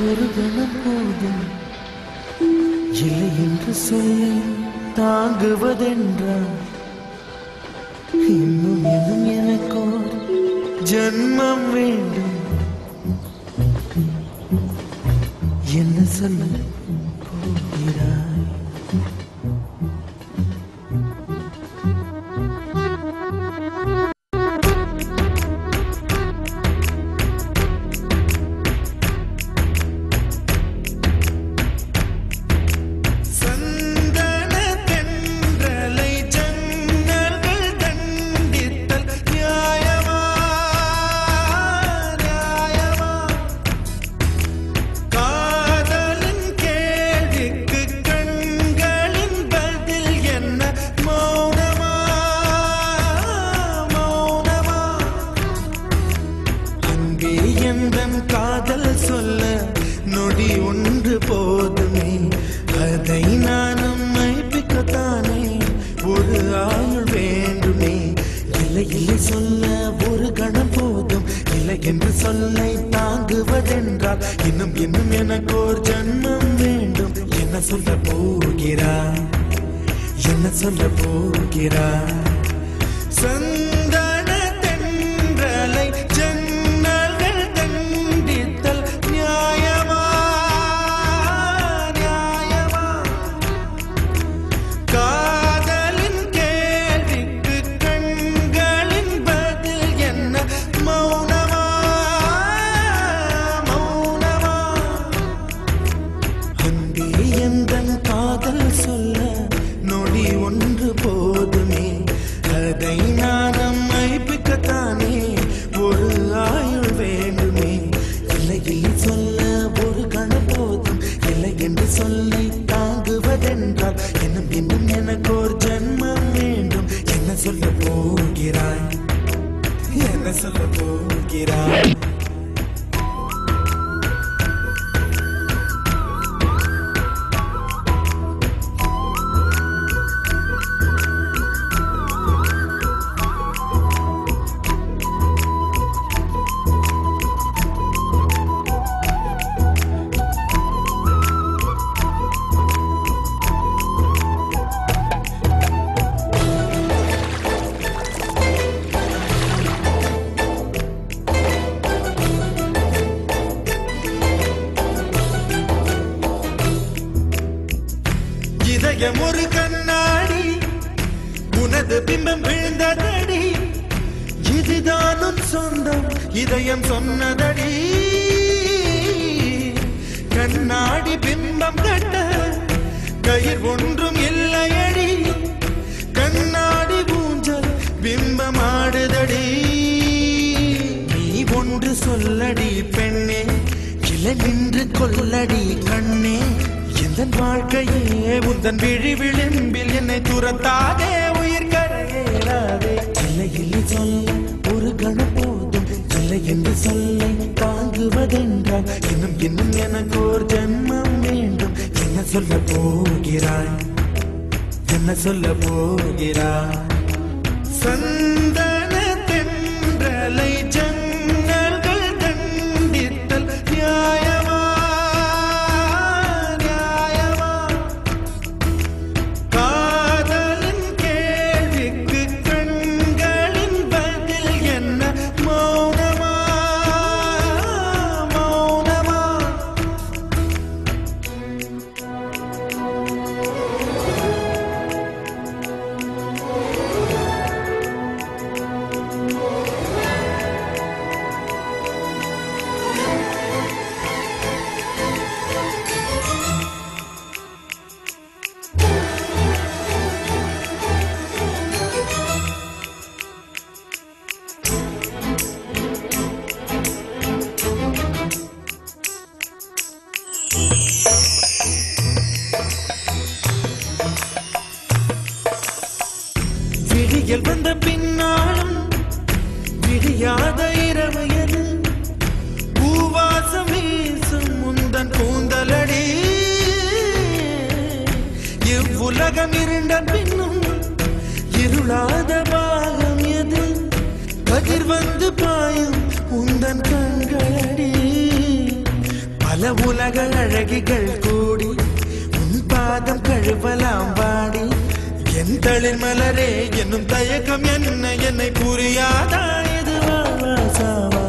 ஒரு கணம் போதும் இல்லை என்று சொல்லி தாங்குவதென்றால் இன்னும் இன்னும் எனக்கோர் ஜன்மம் வேண்டும். என்ன சொல்ல போகிறாய்? காதல் சொல்ல நொடி ஒன்று போதுமே, அதை நானும் மைப்பிக்கத்தானே ஒரு ஆயுள் வேண்டுமே. இல்லை இல்லை சொல்ல ஒரு கணம் போதும், இல்லை என்று சொல்லை தாங்குவதென்றால் இன்னும் இன்னும் எனக்கு ஒரு ஜன்மம் வேண்டும். என்ன சொல்ல போகிறாய்? என்ன சொல்ல போகிறாய்? சந்தன தென்றலை ஜன்னல்கள் தண்டித்தல் நியாயமா நியாயமா? காதலின் கேள்விக்கு கண்களின் பதில் என்ன மௌனமா மௌனமா? அன்பே எந்தன் காதல் சொல்ல நொடி ஒன்று போதுமே, அதை நானும் மைப்பிக்கத்தானே ஒரு ஆயுள் வேண்டுமே. இல்லை இல்லை சொல்ல ஒரு கணம் போதும், இல்லை என்று சொல்லை தாங்குவதென்றால் இன்னும் இன்னும் எனக்கு ஒரு ஜன்மம் வேண்டும். என்ன சொல்ல போகிறாய்? என்ன சொல்ல போகிறாய்? இதயம் ஒரு கண்ணாடி, உனது பிம்பம் விழுந்ததடி, இதுதானும் சொந்தம் இதயம் சொன்னதடி. கண்ணாடி பிம்பம் கட்ட கயிர் ஒன்றும் இல்லையடி, கண்ணாடி ஊஞ்சல் பிம்பம் ஆடுதடி. நீ ஒன்று சொல்லடி பெண்ணே, கிளை நின்று கொல்லடி கண்ணே. எந்தன் வாழ்க்கையே உந்தன் விழி விளிம்பில் என்னை துரத்தாதே, உயிர் கரையேறாதே. இல்லை இல்லை சொல்ல ஒரு கணம் போதும், இல்லை என்று சொல்லை தாங்குவதென்றால் இன்னும் இன்னும் எனக்கு ஒரு ஜன்மம் வேண்டும். என்ன சொல்ல போகிறாய்? என்ன சொல்ல போகிறாய்? சந்தன தென்றலை ஜன்னல்கள் தண்டித்தல் நியாயமா நியாயமா? காதலின் கேள்விக்கு கண்களின் பதில் என்ன மௌனமா மௌனமா? உலக அழகிகள் கூடி உன் பாதம் கழுவலாம் வாடி என் தளிர் மலரே என்னும் தயக்கம் என்ன என்னை புரியாதா இது வாசாவா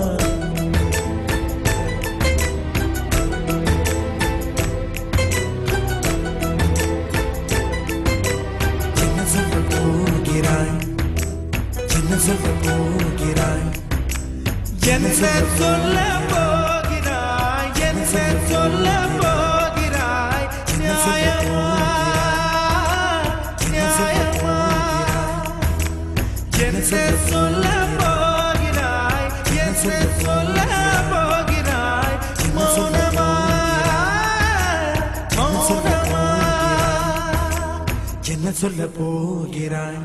என்ன சொல்ல போகிறாய் என்ன சொல்ல போகிறாய் என்ன சொல்ல போகிறாய் என்ன சொல்ல போகிறாய் நியாயமா நியாயமா என்ன சொல்ல போகிறாய் என்ன சொல்ல போகிறாய் மௌனமா மௌனமா என்ன சொல்ல போகிறாய்